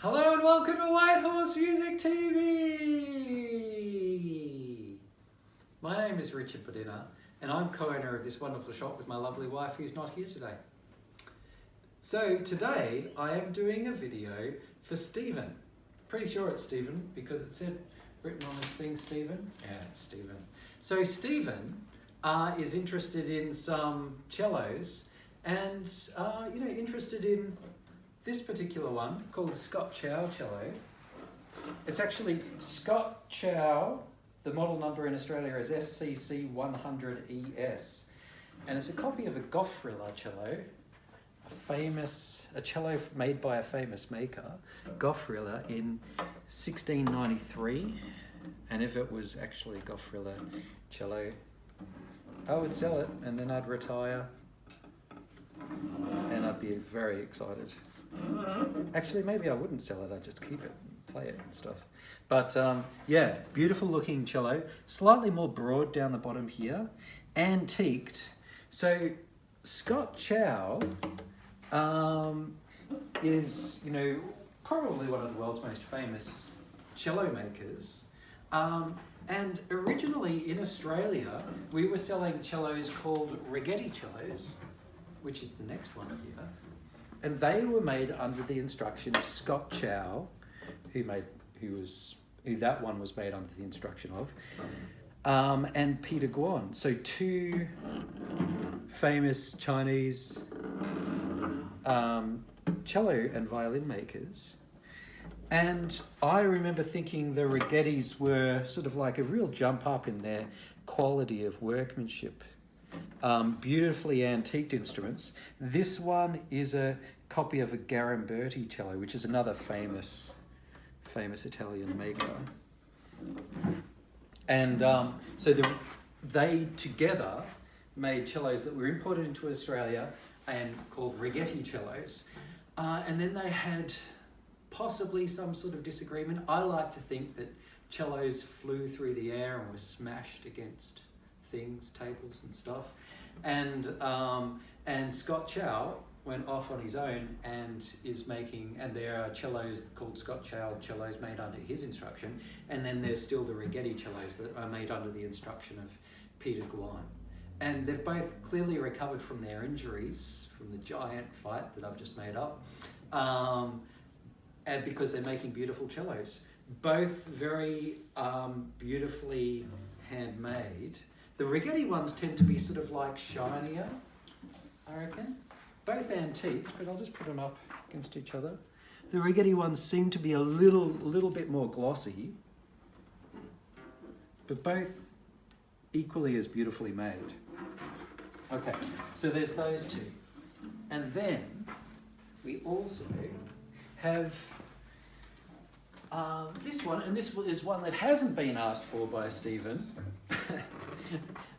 Hello and welcome to White Horse Music TV! My name is Richard Badina and I'm co-owner of this wonderful shop with my lovely wife who's not here today. So today I am doing a video for Stephen. Pretty sure it's Stephen because it said written on this thing Stephen. Yeah, it's Stephen. So Stephen is interested in some cellos and interested in this particular one called Scott Chow cello. It's actually Scott Chow. The model number in Australia is SCC100ES, and it's a copy of a Goffriller cello, a cello made by a famous maker, Goffriller, in 1693. And if it was actually a Goffriller cello, I would sell it and then I'd retire and I'd be very excited. Actually, maybe I wouldn't sell it, I'd just keep it and play it and stuff. But yeah, beautiful looking cello, slightly more broad down the bottom here, antiqued. So Scott Chow is, probably one of the world's most famous cello makers. And originally in Australia, we were selling cellos called Righetti cellos, which is the next one here. And they were made under the instruction of Scott Chow, who that one was made under the instruction of, and Peter Guan. So two famous Chinese cello and violin makers. And I remember thinking the Raggettis were sort of like a real jump up in their quality of workmanship. Beautifully antiqued instruments. This one is a copy of a Garamberti cello, which is another famous Italian maker. And so they together made cellos that were imported into Australia and called Righetti cellos. And then they had possibly some sort of disagreement. I like to think that cellos flew through the air and were smashed against things, tables and stuff. And Scott Chow went off on his own and is making, and there are cellos called Scott Chow cellos made under his instruction, and then there's still the Righetti cellos that are made under the instruction of Peter Guan. And they've both clearly recovered from their injuries from the giant fight that I've just made up, and because they're making beautiful cellos. Both very beautifully handmade. The Righetti ones tend to be sort of like shinier, I reckon. Both antiques, but I'll just put them up against each other. The Righetti ones seem to be a little bit more glossy, but both equally as beautifully made. Okay, so there's those two. And then we also have this one, and this is one that hasn't been asked for by Stephen.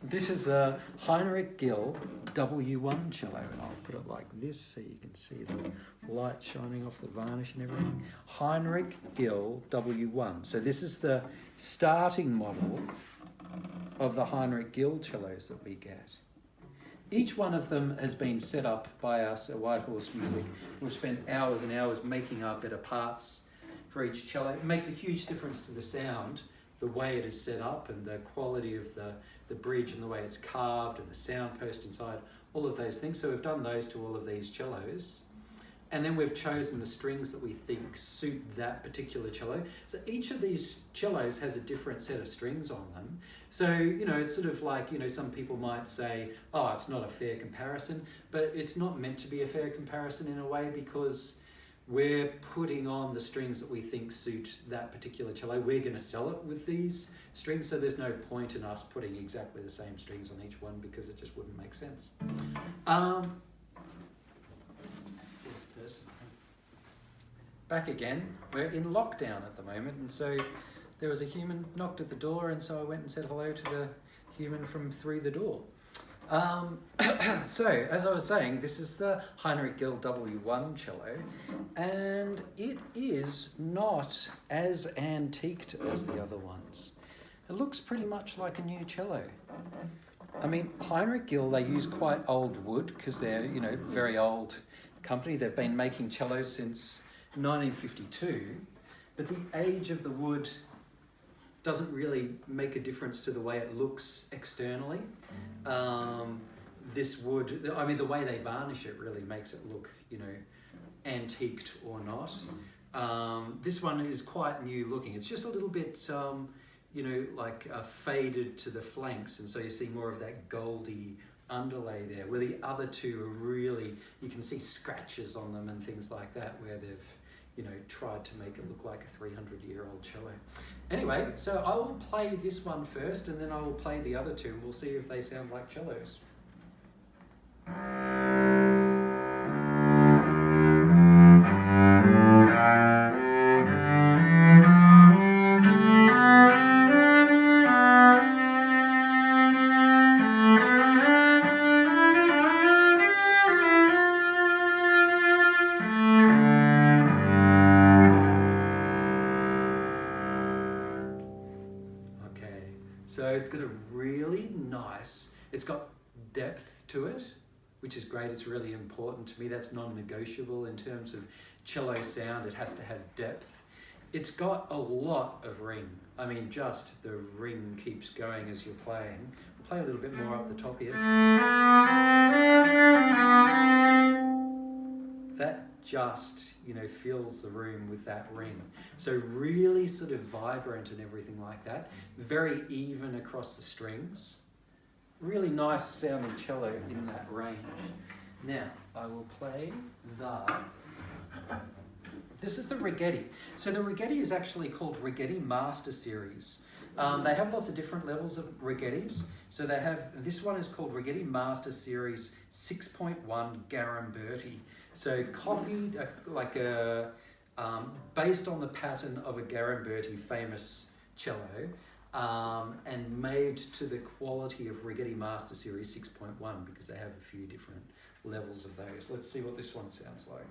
This is a Heinrich Gill W1 cello, and I'll put it like this so you can see the light shining off the varnish and everything. Heinrich Gill W1. So this is the starting model of the Heinrich Gill cellos that we get. Each one of them has been set up by us at White Horse Music. We've spent hours and hours making our better parts for each cello. It makes a huge difference to the sound, the way it is set up and the quality of the bridge and the way it's carved and the sound post inside, all of those things. So we've done those to all of these cellos. And then we've chosen the strings that we think suit that particular cello. So each of these cellos has a different set of strings on them. So, it's sort of like, some people might say, oh, it's not a fair comparison, but it's not meant to be a fair comparison in a way because we're putting on the strings that we think suit that particular cello. We're going to sell it with these strings, so there's no point in us putting exactly the same strings on each one because it just wouldn't make sense. Back again, we're in lockdown at the moment, and so there was a human knocked at the door, and so I went and said hello to the human from through the door. So, as I was saying, this is the Heinrich Gill W1 cello, and it is not as antiqued as the other ones. It looks pretty much like a new cello. I mean, Heinrich Gill, they use quite old wood because they're, very old company. They've been making cellos since 1952, but the age of the wood doesn't really make a difference to the way it looks externally. This wood, I mean, the way they varnish it really makes it look, you know, antiqued or not. This one is quite new looking. It's just a little bit, you know, like faded to the flanks, and so you see more of that goldy underlay there, where the other two are really, you can see scratches on them and things like that, where they've, you know, tried to make it look like a 300-year-old cello. Anyway, so I will play this one first, and then I will play the other two, and we'll see if they sound like cellos. So it's got a really nice, it's got depth to it, which is great. It's really important to me. That's non-negotiable in terms of cello sound. It has to have depth. It's got a lot of ring. I mean, just the ring keeps going as you're playing. I'll play a little bit more up the top here. That just, you know, fills the room with that ring. So really sort of vibrant and everything like that. Very even across the strings. Really nice sounding cello in that range. Now, I will play this is the Righetti. So the Righetti is actually called Righetti Master Series. They have lots of different levels of Righettis. So they have, this one is called Righetti Master Series 6.1 Garamberti. So copied, based on the pattern of a Garamberti famous cello, and made to the quality of Righetti Master Series 6.1, because they have a few different levels of those. Let's see what this one sounds like.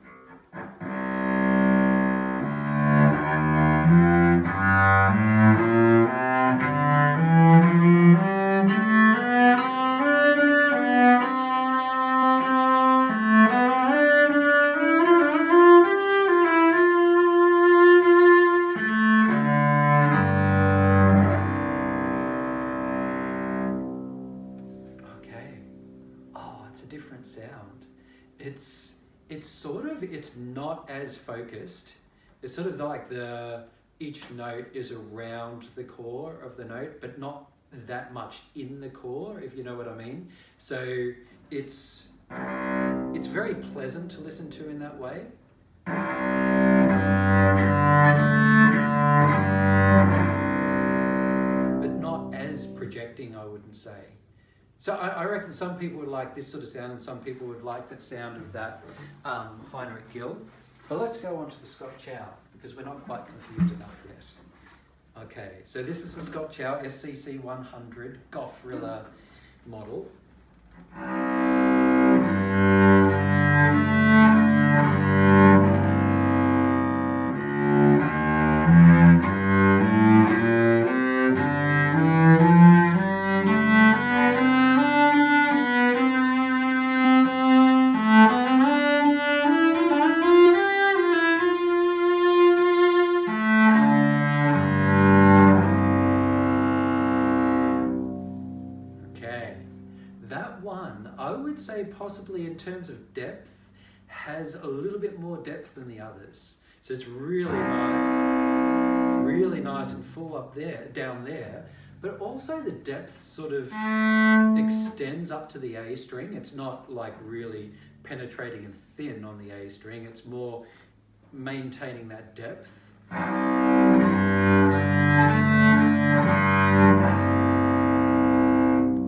Sound. It's not as focused. It's sort of like each note is around the core of the note, but not that much in the core, if you know what I mean. So it's very pleasant to listen to in that way. But not as projecting, I wouldn't say. So I reckon some people would like this sort of sound, and some people would like that sound of that Heinrich Gill. But let's go on to the Scott Chow, because we're not quite confused enough yet. Okay, so this is the Scott Chow SCC 100 Goffrilla model. That one, I would say possibly in terms of depth, has a little bit more depth than the others. So it's really nice and full up there, down there, but also the depth sort of extends up to the A string. It's not like really penetrating and thin on the A string. It's more maintaining that depth.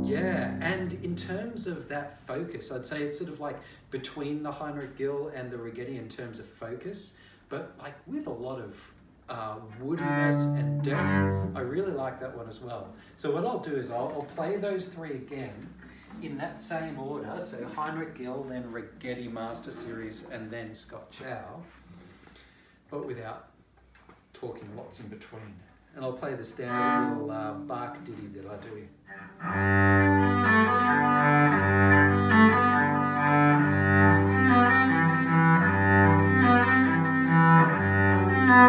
Yeah, and in terms of that focus, I'd say it's sort of like between the Heinrich Gill and the Righetti in terms of focus, but like with a lot of woodiness and depth. I really like that one as well. So what I'll do is I'll play those three again in that same order. So Heinrich Gill, then Righetti Master Series, and then Scott Chow, but without talking lots in between. And I'll play the standard little Bach ditty that I do. It's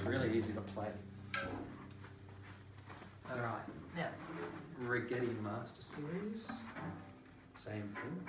really easy to play. All right, now Righetti Master Series, same thing.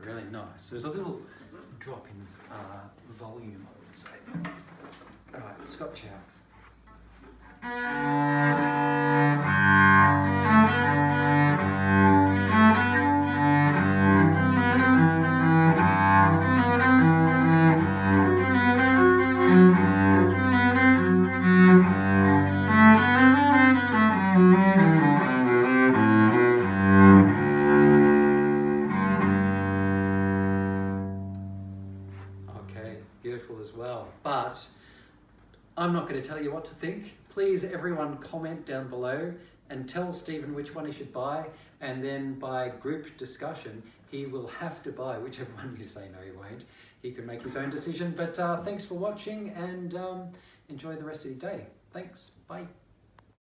Really nice. There's a little drop in volume, I would say. All right, Scott Chow. Okay, beautiful as well. But I'm not going to tell you what to think. Please, everyone, comment down below and tell Stephen which one he should buy, and then by group discussion, he will have to buy whichever one you say no, he won't. He can make his own decision. But thanks for watching, and enjoy the rest of your day. Thanks. Bye.